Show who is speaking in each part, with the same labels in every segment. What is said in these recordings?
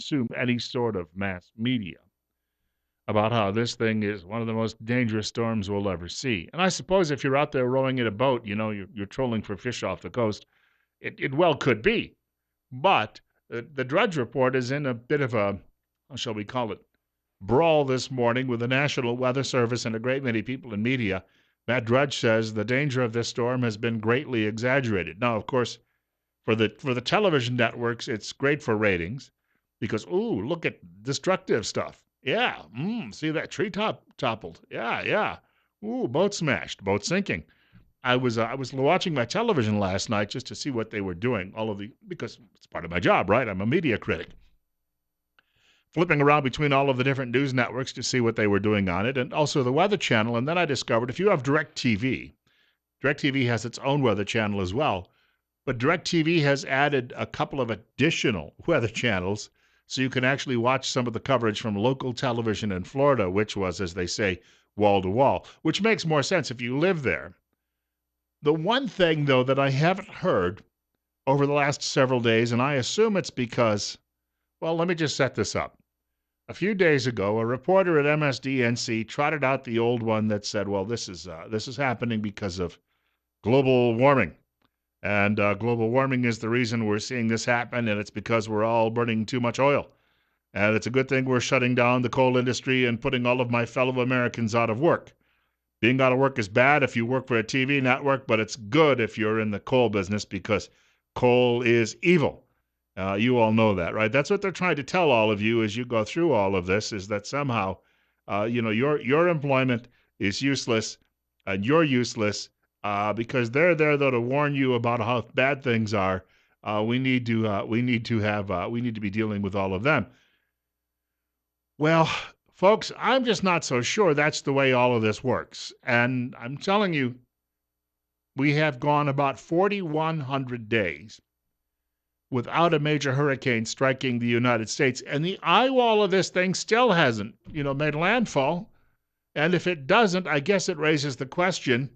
Speaker 1: consume any sort of mass media about how this thing is one of the most dangerous storms we'll ever see. And I suppose if you're out there rowing in a boat, you're trolling for fish off the coast. It well could be. But the Drudge Report is in a bit of a, how shall we call it, brawl this morning with the National Weather Service and a great many people in media. Matt Drudge says the danger of this storm has been greatly exaggerated. Now, of course, for the television networks, it's great for ratings because, ooh, look at destructive stuff. Yeah, see that tree toppled. Yeah, yeah. Ooh, boat smashed, boat sinking. I was watching my television last night just to see what they were doing. Because it's part of my job, right? I'm a media critic. Flipping around between all of the different news networks to see what they were doing on it, and also the Weather Channel. And then I discovered if you have DirecTV has its own Weather Channel as well. But DirecTV has added a couple of additional weather channels so you can actually watch some of the coverage from local television in Florida, which was, as they say, wall to wall, which makes more sense if you live there. The one thing, though, that I haven't heard over the last several days, and I assume it's because, well, let me just set this up. A few days ago, a reporter at MSDNC trotted out the old one that said, well, this is happening because of global warming. And global warming is the reason we're seeing this happen, and it's because we're all burning too much oil. And it's a good thing we're shutting down the coal industry and putting all of my fellow Americans out of work. Being out of work is bad if you work for a TV network, but it's good if you're in the coal business because coal is evil. You all know that, right? That's what they're trying to tell all of you as you go through all of this, is that somehow, your employment is useless and you're useless because they're there though to warn you about how bad things are. We need to be dealing with all of them. Well, folks, I'm just not so sure that's the way all of this works. And I'm telling you, we have gone about 4,100 days without a major hurricane striking the United States. And the eyewall of this thing still hasn't, made landfall. And if it doesn't, I guess it raises the question,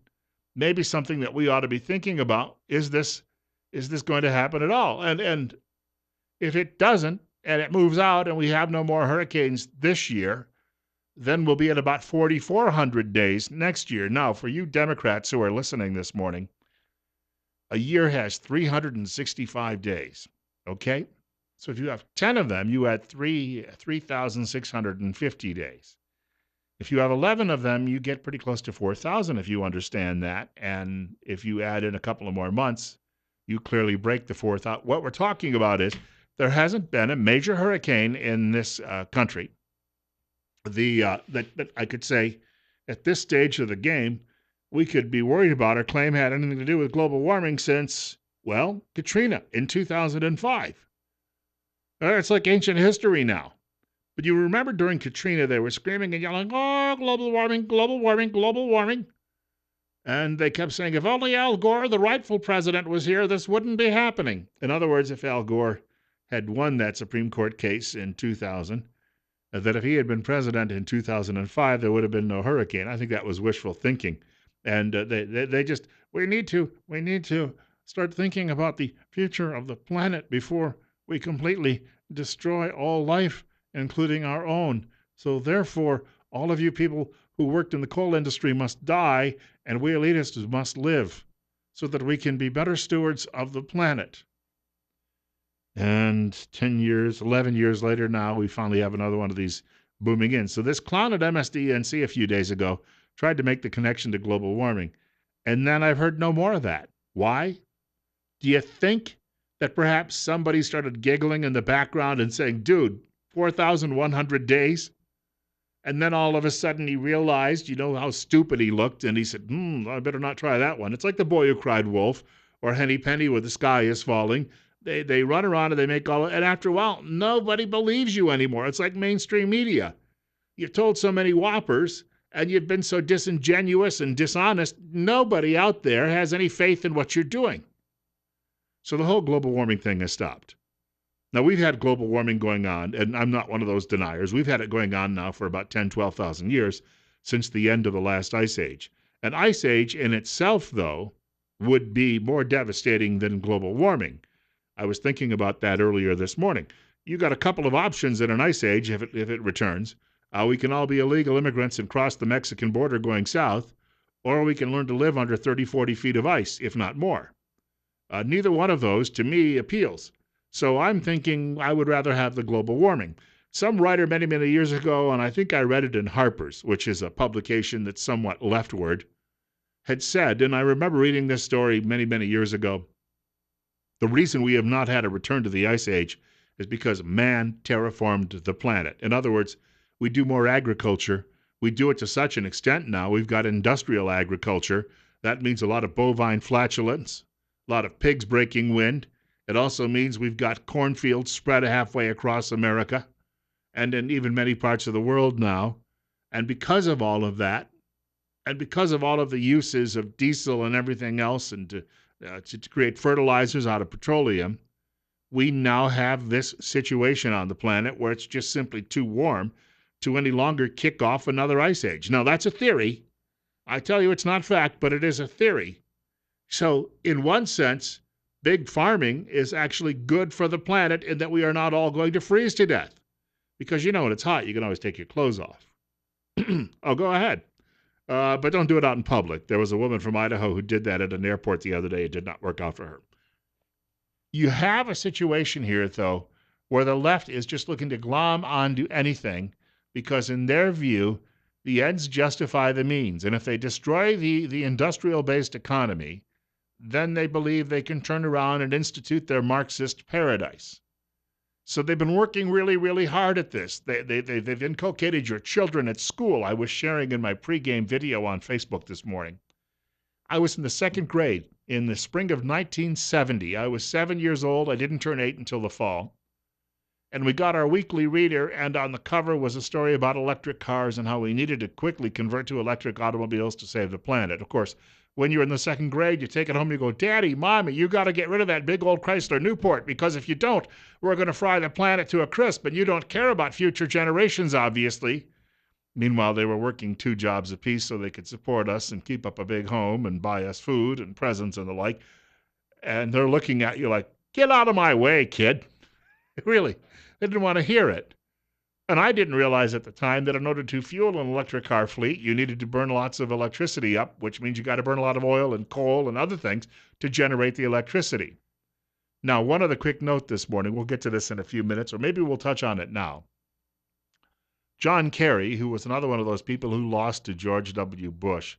Speaker 1: maybe something that we ought to be thinking about, is this going to happen at all? And if it doesn't, and it moves out and we have no more hurricanes this year, then we'll be at about 4,400 days next year. Now, for you Democrats who are listening this morning, a year has 365 days, okay? So if you have 10 of them, you add 3,650 days. If you have 11 of them, you get pretty close to 4,000 if you understand that. And if you add in a couple of more months, you clearly break the 4,000. What we're talking about is there hasn't been a major hurricane in this country. That I could say at this stage of the game, we could be worried about or claim had anything to do with global warming since, well, Katrina in 2005. It's like ancient history now. But you remember during Katrina, they were screaming and yelling, oh, global warming, global warming, global warming. And they kept saying, if only Al Gore, the rightful president, was here, this wouldn't be happening. In other words, if Al Gore had won that Supreme Court case in 2000, that if he had been president in 2005, there would have been no hurricane. I think that was wishful thinking. And we need to start thinking about the future of the planet before we completely destroy all life, including our own. So therefore, all of you people who worked in the coal industry must die, and we elitists must live so that we can be better stewards of the planet. And 10 years, 11 years later now, we finally have another one of these booming in. So this clown at MSDNC a few days ago tried to make the connection to global warming. And then I've heard no more of that. Why? Do you think that perhaps somebody started giggling in the background and saying, dude, 4,100 days? And then all of a sudden he realized, how stupid he looked, and he said, I better not try that one. It's like The Boy Who Cried Wolf or Henny Penny with The Sky is Falling. They run around and they make and after a while, nobody believes you anymore. It's like mainstream media. You've told so many whoppers, and you've been so disingenuous and dishonest, nobody out there has any faith in what you're doing. So the whole global warming thing has stopped. Now, we've had global warming going on, and I'm not one of those deniers. We've had it going on now for about 10, 12,000 years since the end of the last ice age. An ice age in itself, though, would be more devastating than global warming. I was thinking about that earlier this morning. You got a couple of options in an ice age if it returns. We can all be illegal immigrants and cross the Mexican border going south, or we can learn to live under 30, 40 feet of ice, if not more. Neither one of those, to me, appeals. So I'm thinking I would rather have the global warming. Some writer many, many years ago, and I think I read it in Harper's, which is a publication that's somewhat leftward, had said, and I remember reading this story many, many years ago, the reason we have not had a return to the ice age is because man terraformed the planet. In other words, we do more agriculture. We do it to such an extent now. We've got industrial agriculture. That means a lot of bovine flatulence, a lot of pigs breaking wind. It also means we've got cornfields spread halfway across America and in even many parts of the world now. And because of all of that, and because of all of the uses of diesel and everything else, and to create fertilizers out of petroleum, we now have this situation on the planet where it's just simply too warm to any longer kick off another ice age. Now, that's a theory. I tell you it's not fact, but it is a theory. So, in one sense, big farming is actually good for the planet in that we are not all going to freeze to death. Because, when it's hot, you can always take your clothes off. Oh, go ahead. But don't do it out in public. There was a woman from Idaho who did that at an airport the other day. It did not work out for her. You have a situation here, though, where the left is just looking to glom onto anything because, in their view, the ends justify the means. And if they destroy the industrial-based economy, then they believe they can turn around and institute their Marxist paradise. So they've been working really, really hard at this. They've inculcated your children at school. I was sharing in my pregame video on Facebook this morning. I was in the second grade in the spring of 1970. I was 7 years old. I didn't turn 8 until the fall. And we got our weekly reader, and on the cover was a story about electric cars and how we needed to quickly convert to electric automobiles to save the planet. Of course, when you're in the second grade, you take it home and you go, Daddy, Mommy, you got to get rid of that big old Chrysler Newport, because if you don't, we're going to fry the planet to a crisp, and you don't care about future generations, obviously. Meanwhile, they were working 2 jobs apiece so they could support us and keep up a big home and buy us food and presents and the like. And they're looking at you like, get out of my way, kid. Really, they didn't want to hear it. And I didn't realize at the time that in order to fuel an electric car fleet, you needed to burn lots of electricity up, which means you got to burn a lot of oil and coal and other things to generate the electricity. Now, one other quick note this morning. We'll get to this in a few minutes, or maybe we'll touch on it now. John Kerry, who was another one of those people who lost to George W. Bush,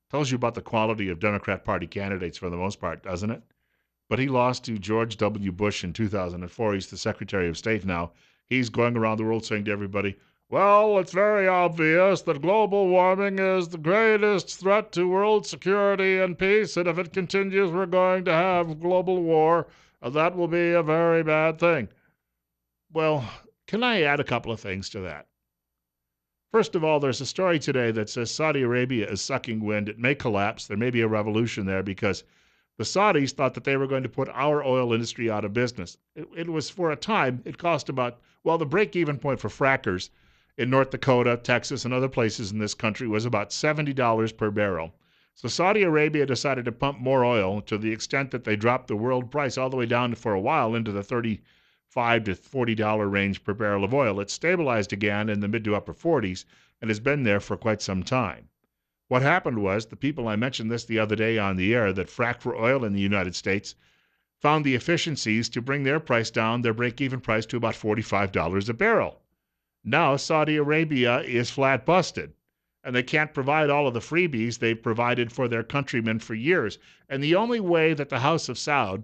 Speaker 1: tells you about the quality of Democrat Party candidates for the most part, doesn't it? But he lost to George W. Bush in 2004. He's the Secretary of State now. He's going around the world saying to everybody, well, it's very obvious that global warming is the greatest threat to world security and peace, and if it continues, we're going to have global war, and that will be a very bad thing. Well, can I add a couple of things to that? First of all, there's a story today that says Saudi Arabia is sucking wind. It may collapse. There may be a revolution there because the Saudis thought that they were going to put our oil industry out of business. It was, for a time, it cost about, the break-even point for frackers in North Dakota, Texas, and other places in this country was about $70 per barrel. So Saudi Arabia decided to pump more oil to the extent that they dropped the world price all the way down for a while into the $35 to $40 range per barrel of oil. It stabilized again in the mid to upper 40s and has been there for quite some time. What happened was the people, I mentioned this the other day on the air, that frack for oil in the United States found the efficiencies to bring their price down, their break-even price, to about $45 a barrel. Now Saudi Arabia is flat busted, and they can't provide all of the freebies they've provided for their countrymen for years. And the only way that the House of Saud,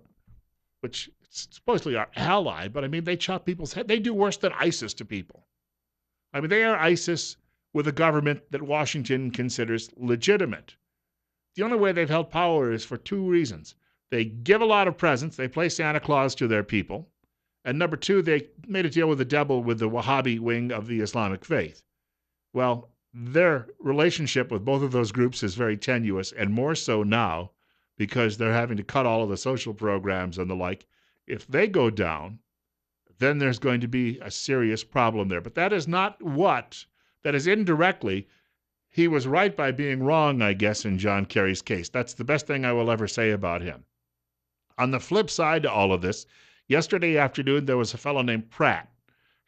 Speaker 1: which is supposedly our ally, but they chop people's head. They do worse than ISIS to people. They are ISIS with a government that Washington considers legitimate. The only way they've held power is for 2 reasons. They give a lot of presents. They play Santa Claus to their people. And number 2, they made a deal with the devil with the Wahhabi wing of the Islamic faith. Well, their relationship with both of those groups is very tenuous, and more so now because they're having to cut all of the social programs and the like. If they go down, then there's going to be a serious problem there. But that is not that is indirectly. He was right by being wrong, I guess, in John Kerry's case. That's the best thing I will ever say about him. On the flip side to all of this, yesterday afternoon there was a fellow named Pratt.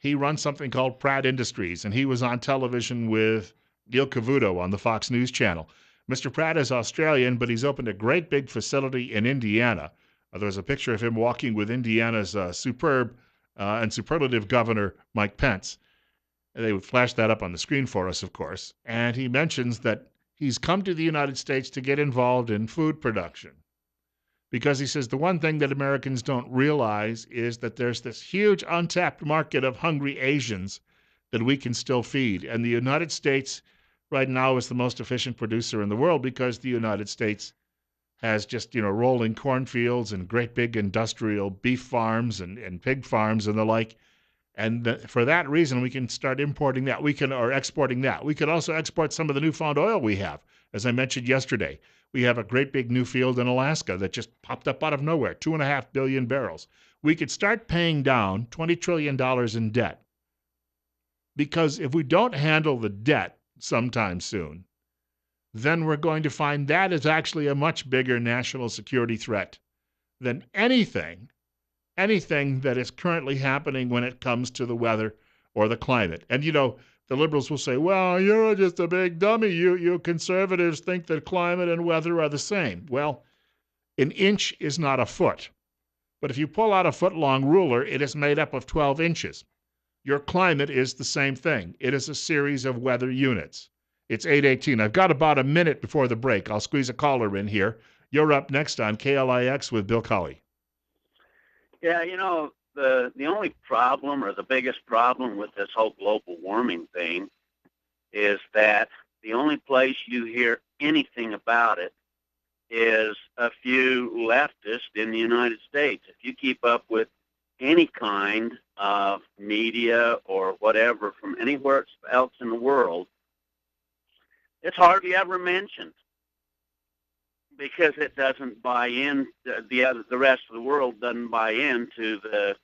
Speaker 1: He runs something called Pratt Industries, and he was on television with Neil Cavuto on the Fox News channel. Mr. Pratt is Australian, but he's opened a great big facility in Indiana. There's a picture of him walking with Indiana's superb and superlative governor, Mike Pence. They would flash that up on the screen for us, of course. And he mentions that he's come to the United States to get involved in food production. Because he says the one thing that Americans don't realize is that there's this huge untapped market of hungry Asians that we can still feed. And the United States right now is the most efficient producer in the world because the United States has just, rolling cornfields and great big industrial beef farms and pig farms and the like. And for that reason, we can start importing that. Or exporting that. We could also export some of the newfound oil we have. As I mentioned yesterday, we have a great big new field in Alaska that just popped up out of nowhere, 2.5 billion barrels. We could start paying down $20 trillion in debt. Because if we don't handle the debt sometime soon, then we're going to find that is actually a much bigger national security threat than anything that is currently happening when it comes to the weather or the climate. And, the liberals will say, well, you're just a big dummy. You conservatives think that climate and weather are the same. Well, an inch is not a foot. But if you pull out a foot-long ruler, it is made up of 12 inches. Your climate is the same thing. It is a series of weather units. It's 8:18. I've got about a minute before the break. I'll squeeze a caller in here. You're up next on KLIX with Bill Colley.
Speaker 2: Yeah, the only problem or the biggest problem with this whole global warming thing is that the only place you hear anything about it is a few leftists in the United States. If you keep up with any kind of media or whatever from anywhere else in the world, it's hardly ever mentioned, because it doesn't buy in. The rest of the world doesn't buy into the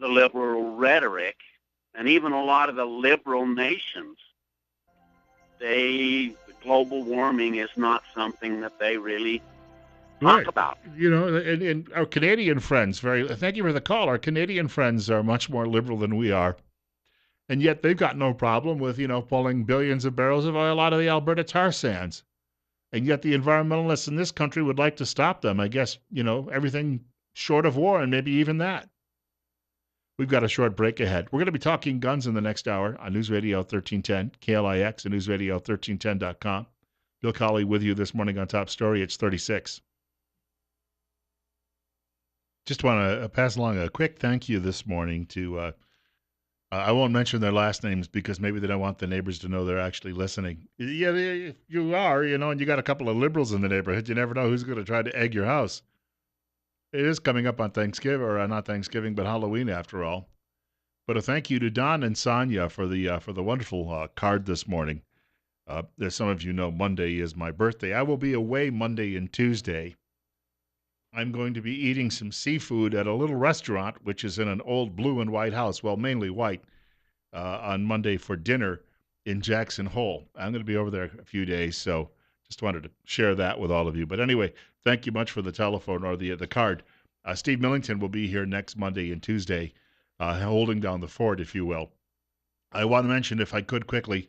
Speaker 2: liberal rhetoric, and even a lot of the liberal nations, global warming is not something that they really talk about.
Speaker 1: And our Canadian friends, thank you for the call. Our Canadian friends are much more liberal than we are, and yet they've got no problem with pulling billions of barrels of oil out of the Alberta tar sands. And yet the environmentalists in this country would like to stop them. I guess, everything short of war, and maybe even that. We've got a short break ahead. We're going to be talking guns in the next hour on News Radio 1310, KLIX, and newsradio1310.com. Bill Colley with you this morning on Top Story. It's 36. Just want to pass along a quick thank you this morning to... I won't mention their last names because maybe they don't want the neighbors to know they're actually listening. Yeah, you are, and you got a couple of liberals in the neighborhood. You never know who's going to try to egg your house. It is coming up on Thanksgiving, or not Thanksgiving, but Halloween after all. But a thank you to Don and Sonia for the wonderful card this morning. As some of you know, Monday is my birthday. I will be away Monday and Tuesday. I'm going to be eating some seafood at a little restaurant, which is in an old blue and white house, well, mainly white, on Monday for dinner in Jackson Hole. I'm going to be over there a few days, so just wanted to share that with all of you. But anyway, thank you much for the telephone or the card. Steve Millington will be here next Monday and Tuesday, holding down the fort, if you will. I want to mention, if I could quickly,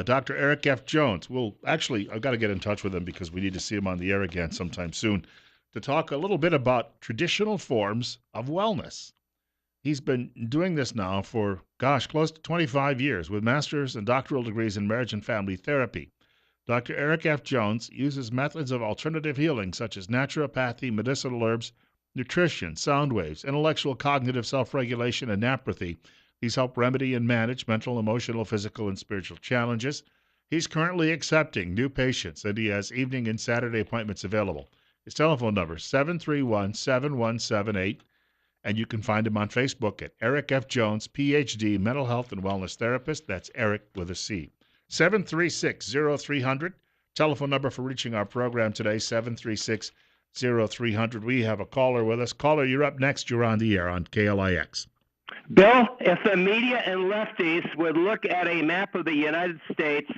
Speaker 1: Dr. Eric F. Jones. I've got to get in touch with him because we need to see him on the air again sometime soon to talk a little bit about traditional forms of wellness. He's been doing this now for, close to 25 years with master's and doctoral degrees in marriage and family therapy. Dr. Eric F. Jones uses methods of alternative healing such as naturopathy, medicinal herbs, nutrition, sound waves, intellectual cognitive self-regulation, and napathy. He's helped remedy and manage mental, emotional, physical, and spiritual challenges. He's currently accepting new patients, and he has evening and Saturday appointments available. His telephone number is 731-7178, and you can find him on Facebook at Eric F. Jones, Ph.D., Mental Health and Wellness Therapist. That's Eric with a C. 736-0300. Telephone number for reaching our program today, 736-0300. We have a caller with us. Caller, you're up next. You're on the air on KLIX.
Speaker 3: Bill, if the media and lefties would look at a map of the United States,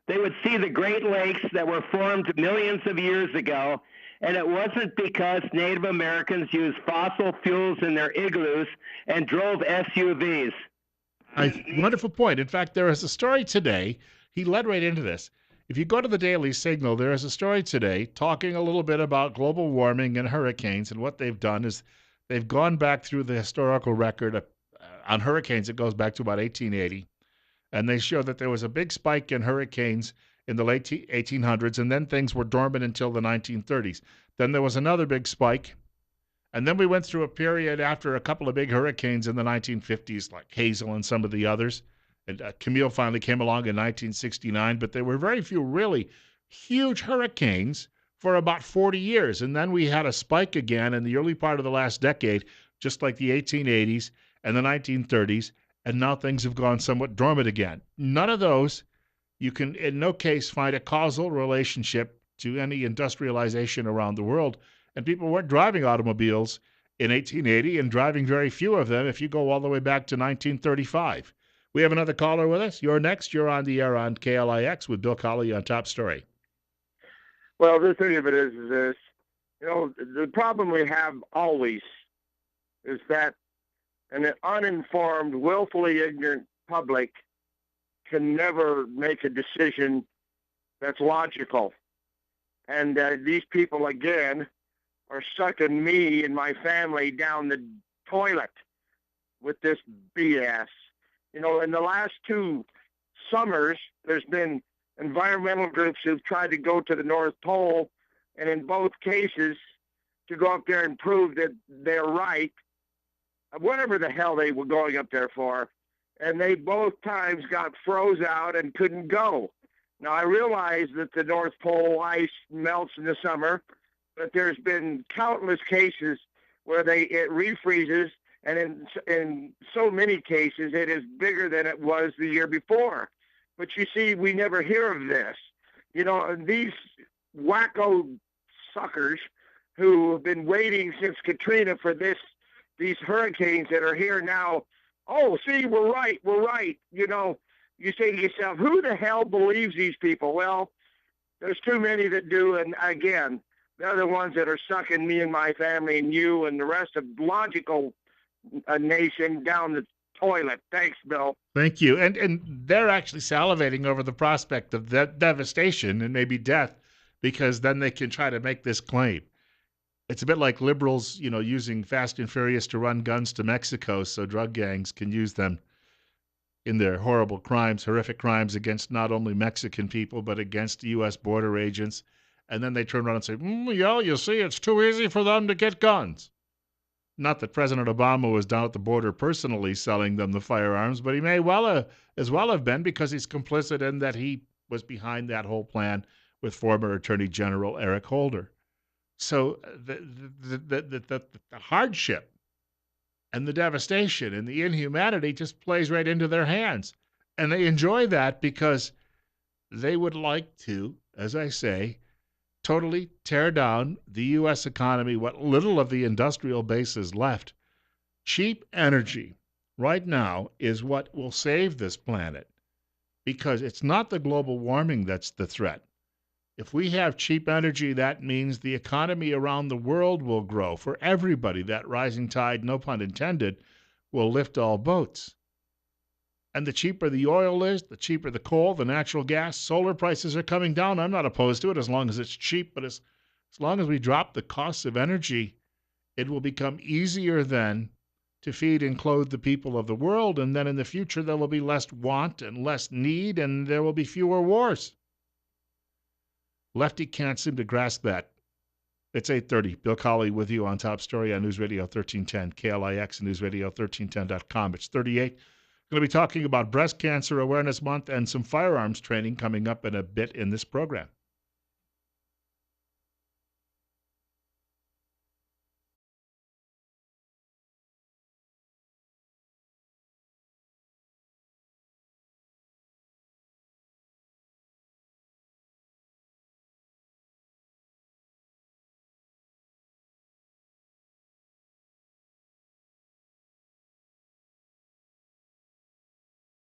Speaker 3: they would see the Great Lakes that were formed millions of years ago, and it wasn't because Native Americans used fossil fuels in their igloos and drove SUVs.
Speaker 1: Wonderful point. In fact, there is a story today. He led right into this. If you go to the Daily Signal, there is a story today talking a little bit about global warming and hurricanes, and what they've done is they've gone back through the historical record on hurricanes. It goes back to about 1880, and they show that there was a big spike in hurricanes in the late 1800s, and then things were dormant until the 1930s. Then there was another big spike, and then we went through a period after a couple of big hurricanes in the 1950s, like Hazel and some of the others. And Camille finally came along in 1969, but there were very few really huge hurricanes for about 40 years. And then we had a spike again in the early part of the last decade, just like the 1880s and the 1930s. And now things have gone somewhat dormant again. None of those, you can in no case find a causal relationship to any industrialization around the world. And people weren't driving automobiles in 1880 and driving very few of them if you go all the way back to 1935. We have another caller with us. You're next. You're on the air on KLIX with Bill Colley on Top Story.
Speaker 4: Well, the thing of it is this. The problem we have always is that an uninformed, willfully ignorant public can never make a decision that's logical. And these people, again, are sucking me and my family down the toilet with this BS. In the last 2 summers, there's been environmental groups who've tried to go to the North Pole, and in both cases, to go up there and prove that they're right, whatever the hell they were going up there for, and they both times got froze out and couldn't go. Now, I realize that the North Pole ice melts in the summer, but there's been countless cases where it refreezes, and in so many cases, it is bigger than it was the year before. But you see, we never hear of this. These wacko suckers who have been waiting since Katrina for these hurricanes that are here now. Oh, see, we're right. You say to yourself, who the hell believes these people? Well, there's too many that do. And again, they're the ones that are sucking me and my family and you and the rest of logical nation down the toilet. Thanks, Bill.
Speaker 1: Thank you. And they're actually salivating over the prospect of that devastation and maybe death, because then they can try to make this claim. It's a bit like liberals, using Fast and Furious to run guns to Mexico so drug gangs can use them in their horrible crimes, horrific crimes against not only Mexican people, but against U.S. border agents. And then they turn around and say, you see, it's too easy for them to get guns. Not that President Obama was down at the border personally selling them the firearms, but he may as well have been, because he's complicit in that he was behind that whole plan with former Attorney General Eric Holder. So the hardship and the devastation and the inhumanity just plays right into their hands. And they enjoy that because they would like to, as I say, totally tear down the U.S. economy, what little of the industrial base is left. Cheap energy right now is what will save this planet, because it's not the global warming that's the threat. If we have cheap energy, that means the economy around the world will grow for everybody. That rising tide, no pun intended, will lift all boats. And the cheaper the oil is, the cheaper the coal, the natural gas, solar prices are coming down. I'm not opposed to it as long as it's cheap, but as long as we drop the costs of energy, it will become easier then to feed and clothe the people of the world. And then in the future, there will be less want and less need, and there will be fewer wars. Lefty can't seem to grasp that. It's 8:30. Bill Colley with you on Top Story on News Radio 1310, KLIX and newsradio1310.com. It's 38. Going to be talking about Breast Cancer Awareness Month and some firearms training coming up in a bit in this program.